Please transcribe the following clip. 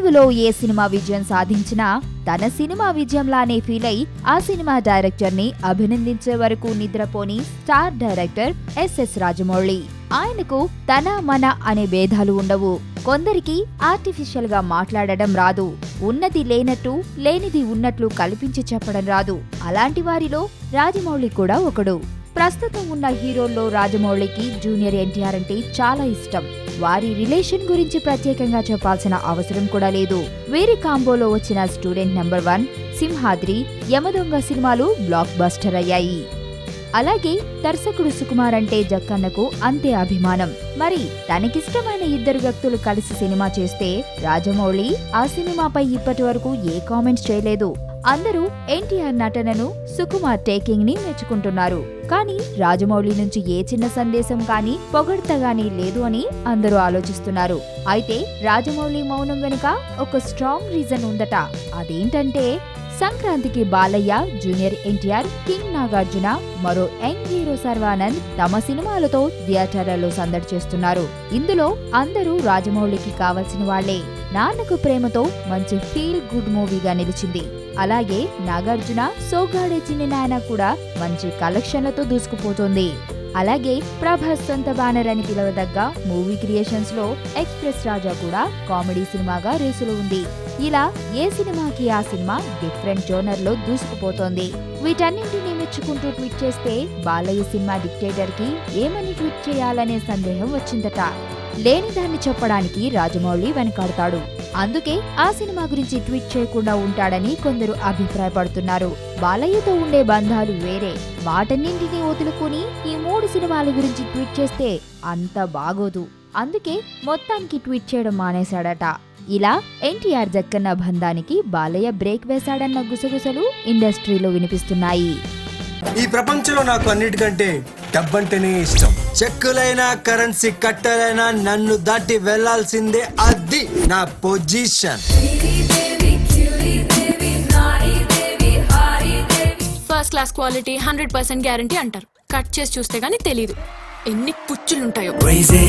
తెలుగులో ఏ సినిమా విజయం సాధించినా తన సినిమా విజయంలానే ఫీల్ అయి ఆ సినిమా డైరెక్టర్ ని అభినందించే వరకు నిద్రపోని స్టార్ డైరెక్టర్ ఎస్ఎస్ రాజమౌళి. ఆయనకు తన మన అనే భేదాలు ఉండవు. కొందరికి ఆర్టిఫిషియల్ గా మాట్లాడడం రాదు, ఉన్నది లేనట్టు లేనిది ఉన్నట్లు కల్పించి చెప్పడం రాదు. అలాంటి వారిలో రాజమౌళి కూడా ఒకడు. ప్రస్తుతం ఉన్న హీరోల్లో రాజమౌళికి జూనియర్ ఎన్టీఆర్ అంటే చాలా ఇష్టం. వారి రిలేషన్ గురించి ప్రత్యేకంగా చెప్పాల్సిన అవసరం కూడా లేదు. వీరి కాంబోలో వచ్చిన స్టూడెంట్ నెంబర్ 1, సింహాద్రి, యమదొంగ సినిమాలు బ్లాక్ బస్టర్ అయ్యాయి. అలాగే దర్శకుడు సుకుమార్ అంటే జక్కన్నకు అంతే అభిమానం. మరి తనకిష్టమైన ఇద్దరు వ్యక్తులు కలిసి సినిమా చేస్తే రాజమౌళి ఆ సినిమాపై ఇప్పటి వరకు ఏ కామెంట్స్ చేయలేదు. అందరూ ఎన్టీఆర్ నటనను, సుకుమార్ టేకింగ్ ని మెచ్చుకుంటున్నారు. కానీ రాజమౌళి నుంచి ఏ చిన్న సందేశం కానీ పొగడ్త గానీ లేదు అని అందరూ ఆలోచిస్తున్నారు. అయితే రాజమౌళి మౌనం వెనుక ఒక స్ట్రాంగ్ రీజన్ ఉందట. అదేంటంటే సంక్రాంతికి బాలయ్య, జూనియర్ ఎన్టీఆర్, కింగ్ నాగార్జున, మరో యంగ్ హీరో సర్వానంద్ తమ సినిమాలతో థియేటర్లలో సందడి చేస్తున్నారు. ఇందులో అందరూ రాజమౌళికి కావలసిన వాళ్లే. నాన్నకు ప్రేమతో మంచి ఫీల్ గుడ్ మూవీగా నిలిచింది. అలాగే నాగార్జున సోగాడే చిన్ని నాయన కూడా మంచి కలెక్షన్లతో దూసుకుపోతోంది. అలాగే ప్రభాస్ సొంత బ్యానర్ అని పిలవదగ్గ మూవీ క్రియేషన్స్ లో ఎక్స్ప్రెస్ రాజా కూడా కామెడీ సినిమాగా రేసులో ఉంది. ఇలా ఏ సినిమాకి ఆ సినిమా డిఫరెంట్ జోనర్ లో దూసుకుపోతోంది. వీటన్నింటినీ మెచ్చుకుంటూ ట్వీట్ చేస్తే బాలయ్య సినిమా డిక్టేటర్ కి ఏమని ట్వీట్ చేయాలనే సందేహం వచ్చిందట. లేనిదాన్ని చెప్పడానికి రాజమౌళి వెనకాడతాడు. అందుకే ఆ సినిమా గురించి ట్వీట్ చేయకుండా ఉంటాడని కొందరు అభిప్రాయపడుతున్నారు. బాలయ్యతో ఉండే బంధాలు వేరే. వాటన్నింటినీ వదులుకుని ఈ 3 సినిమాల గురించి ట్వీట్ చేస్తే అంత బాగోదు. అందుకే మొత్తానికి ట్వీట్ చేయడం మానేశాడట. ఇలా ఎన్టీఆర్ జక్కన్న బంధానికి బాలయ్య బ్రేక్ వేశాడన్న గుసగుసలు ఇండస్ట్రీలో వినిపిస్తున్నాయి. ఈ ప్రపంచంలో నాకు అన్నిటికంటే డబ్బంటేనే ఇష్టం. చెక్కులైనా కరెన్సీ కట్టలైనా నన్ను దాటి వెళ్లాల్సిందే, అది నా position. First class quality 100% guarantee అంటారు. కట్ చేసి చూస్తే గానీ తెలీదు ఎన్ని పుచ్చులుంటాయో.